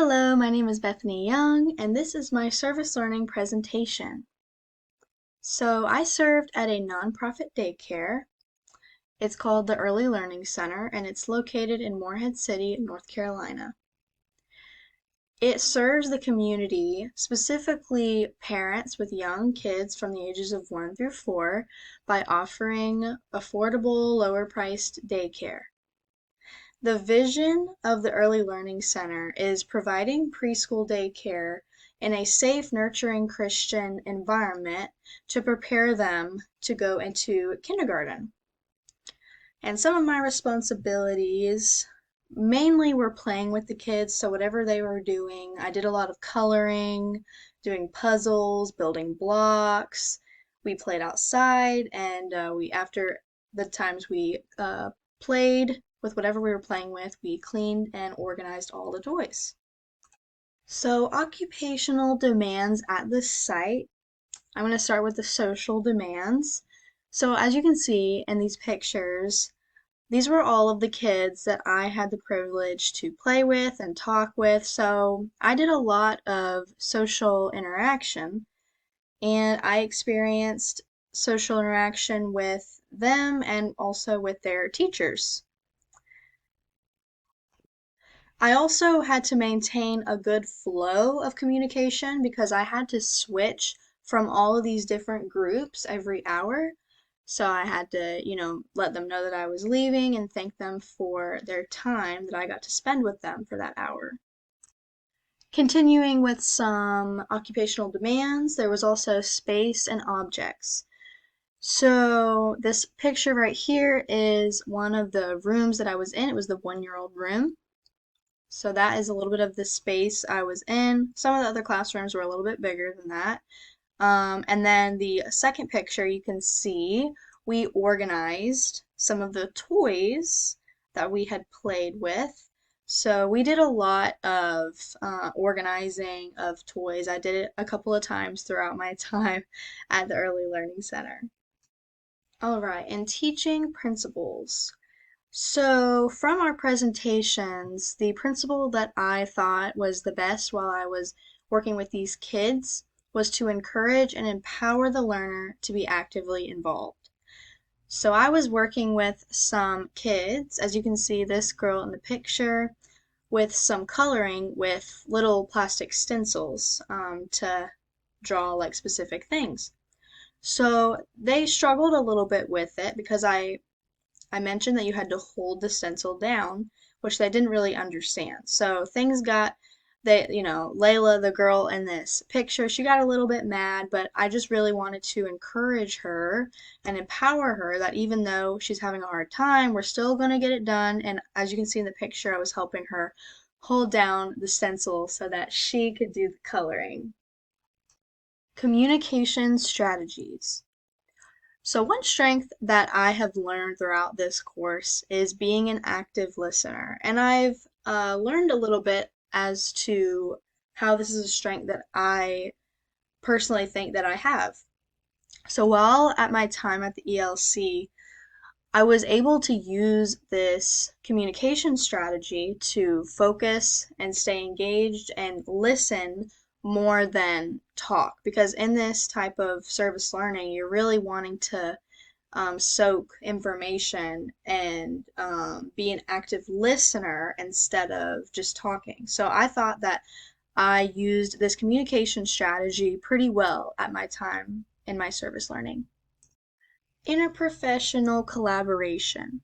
Hello, my name is Bethany Young, and this is my service learning presentation. So, I served at a nonprofit daycare. It's called the Early Learning Center, and it's located in Morehead City, North Carolina. It serves the community, specifically parents with young kids from the ages of 1 through 4, by offering affordable, lower priced daycare. The vision of the Early Learning Center is providing preschool daycare in a safe, nurturing Christian environment to prepare them to go into kindergarten. And some of my responsibilities mainly were playing with the kids, so whatever they were doing, I did a lot of coloring, doing puzzles, building blocks. We played outside, and after the times we played with whatever we were playing with, we cleaned and organized all the toys. So, occupational demands at this site. I'm going to start with the social demands. So, as you can see in these pictures, these were all of the kids that I had the privilege to play with and talk with. So, I did a lot of social interaction, and I experienced social interaction with them and also with their teachers. I also had to maintain a good flow of communication because I had to switch from all of these different groups every hour. So I had to, let them know that I was leaving and thank them for their time that I got to spend with them for that hour. Continuing with some occupational demands, there was also space and objects. So this picture right here is one of the rooms that I was in. It was the 1-year-old room. So that is a little bit of the space I was in. Some of the other classrooms were a little bit bigger than that. And then the second picture, you can see we organized some of the toys that we had played with. So we did a lot of organizing of toys. I did it a couple of times throughout my time at the Early Learning Center. All right, and teaching principles. So, from our presentations, the principle that I thought was the best while I was working with these kids was to encourage and empower the learner to be actively involved. So, I was working with some kids, as you can see, this girl in the picture, with some coloring with little plastic stencils to draw like specific things. So, they struggled a little bit with it because I mentioned that you had to hold the stencil down, which they didn't really understand. So things got, Layla, the girl in this picture, she got a little bit mad, but I just really wanted to encourage her and empower her that even though she's having a hard time, we're still going to get it done. And as you can see in the picture, I was helping her hold down the stencil so that she could do the coloring. Communication strategies. So, one strength that I have learned throughout this course is being an active listener. And I've learned a little bit as to how this is a strength that I personally think that I have. So, while at my time at the ELC, I was able to use this communication strategy to focus and stay engaged and listen more than talk. Because in this type of service learning, you're really wanting to soak information and be an active listener instead of just talking. So I thought that I used this communication strategy pretty well at my time in my service learning. Interprofessional collaboration.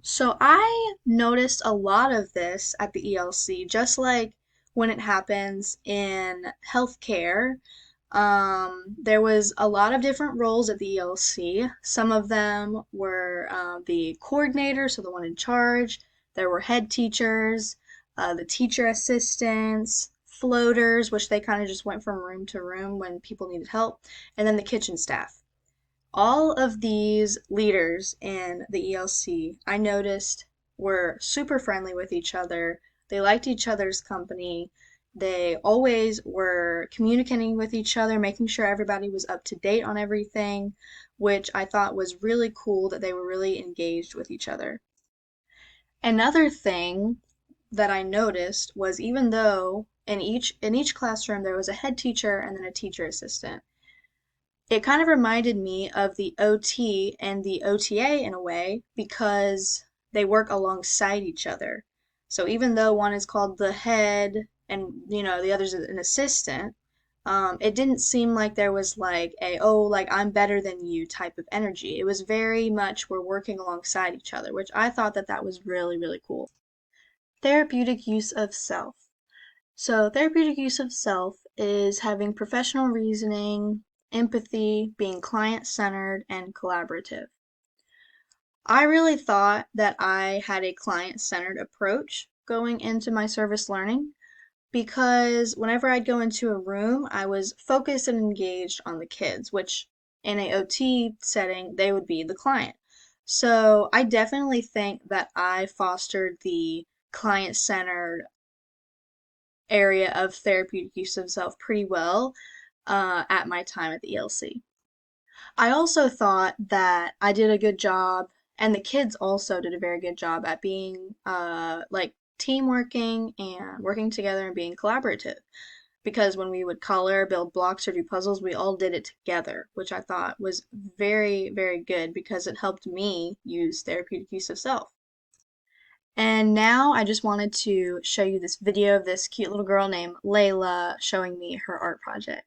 So I noticed a lot of this at the ELC, just like when it happens in healthcare. There was a lot of different roles at the ELC. Some of them were the coordinator, so the one in charge. There were head teachers, the teacher assistants, floaters, which they kind of just went from room to room when people needed help, and then the kitchen staff. All of these leaders in the ELC, I noticed, were super friendly with each other. They liked each other's company. They always were communicating with each other, making sure everybody was up to date on everything, which I thought was really cool that they were really engaged with each other. Another thing that I noticed was even though in each classroom there was a head teacher and then a teacher assistant, it kind of reminded me of the OT and the OTA in a way because they work alongside each other. So even though one is called the head and the other's an assistant, it didn't seem like there was like a oh like I'm better than you type of energy. It was very much we're working alongside each other, which I thought that was really really cool. Therapeutic use of self. So, therapeutic use of self is having professional reasoning, empathy, being client centered, and collaborative. I really thought that I had a client centered approach going into my service learning because whenever I'd go into a room, I was focused and engaged on the kids, which in a OT setting, they would be the client. So, I definitely think that I fostered the client centered area of therapeutic use of self pretty well at my time at the ELC. I also thought that I did a good job, and the kids also did a very good job at being like team working and working together and being collaborative. Because when we would color, build blocks, or do puzzles, we all did it together, which I thought was very, very good because it helped me use therapeutic use of self. And now I just wanted to show you this video of this cute little girl named Layla showing me her art project.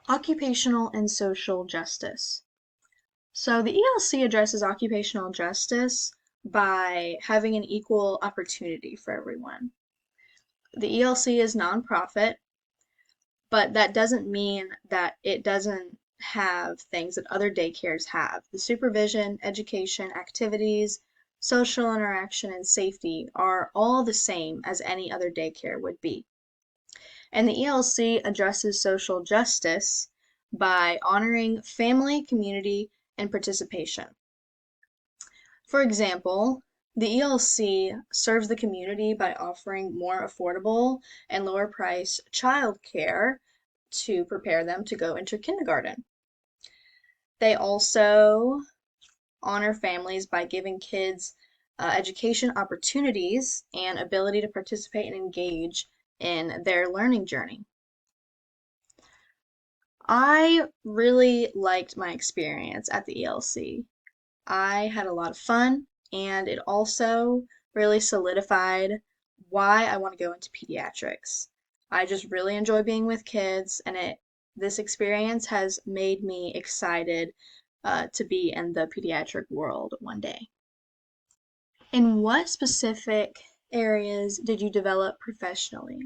Occupational and social justice. So the ELC addresses occupational justice by having an equal opportunity for everyone. The ELC is nonprofit, but that doesn't mean that it doesn't have things that other daycares have. The supervision, education, activities, social interaction, and safety are all the same as any other daycare would be. And the ELC addresses social justice by honoring family, community, and participation. For example, the ELC serves the community by offering more affordable and lower price childcare to prepare them to go into kindergarten. They also honor families by giving kids education opportunities and ability to participate and engage in their learning journey. I really liked my experience at the ELC. I had a lot of fun, and it also really solidified why I want to go into pediatrics. I just really enjoy being with kids, and this experience has made me excited to be in the pediatric world one day. In what specific areas did you develop professionally?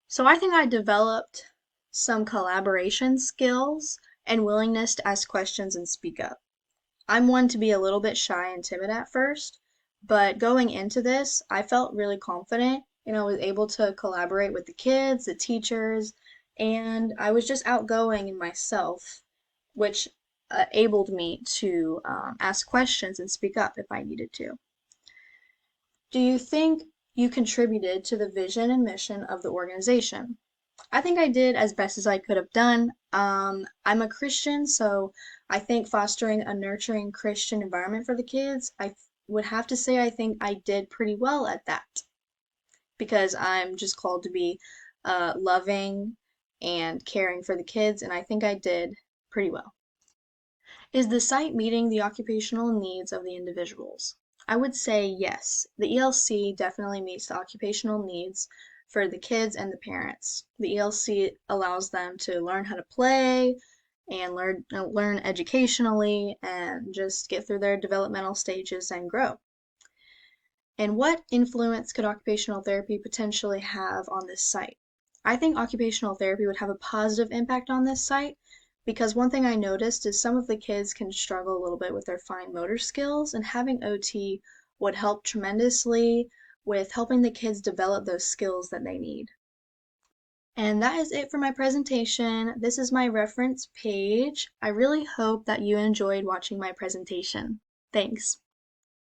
So I think I developed some collaboration skills and willingness to ask questions and speak up. I'm one to be a little bit shy and timid at first, but going into this, I felt really confident and I was able to collaborate with the kids, the teachers, and I was just outgoing in myself, which enabled me to ask questions and speak up if I needed to. Do you think you contributed to the vision and mission of the organization? I think I did as best as I could have done. I'm a Christian, so I think fostering a nurturing Christian environment for the kids, would have to say I think I did pretty well at that because I'm just called to be loving and caring for the kids, and I think I did pretty well. Is the site meeting the occupational needs of the individuals? I would say yes. The ELC definitely meets the occupational needs for the kids and the parents. The ELC allows them to learn how to play and learn educationally and just get through their developmental stages and grow. And what influence could occupational therapy potentially have on this site? I think occupational therapy would have a positive impact on this site because one thing I noticed is some of the kids can struggle a little bit with their fine motor skills, and having OT would help tremendously with helping the kids develop those skills that they need. And that is it for my presentation. This is my reference page. I really hope that you enjoyed watching my presentation. Thanks.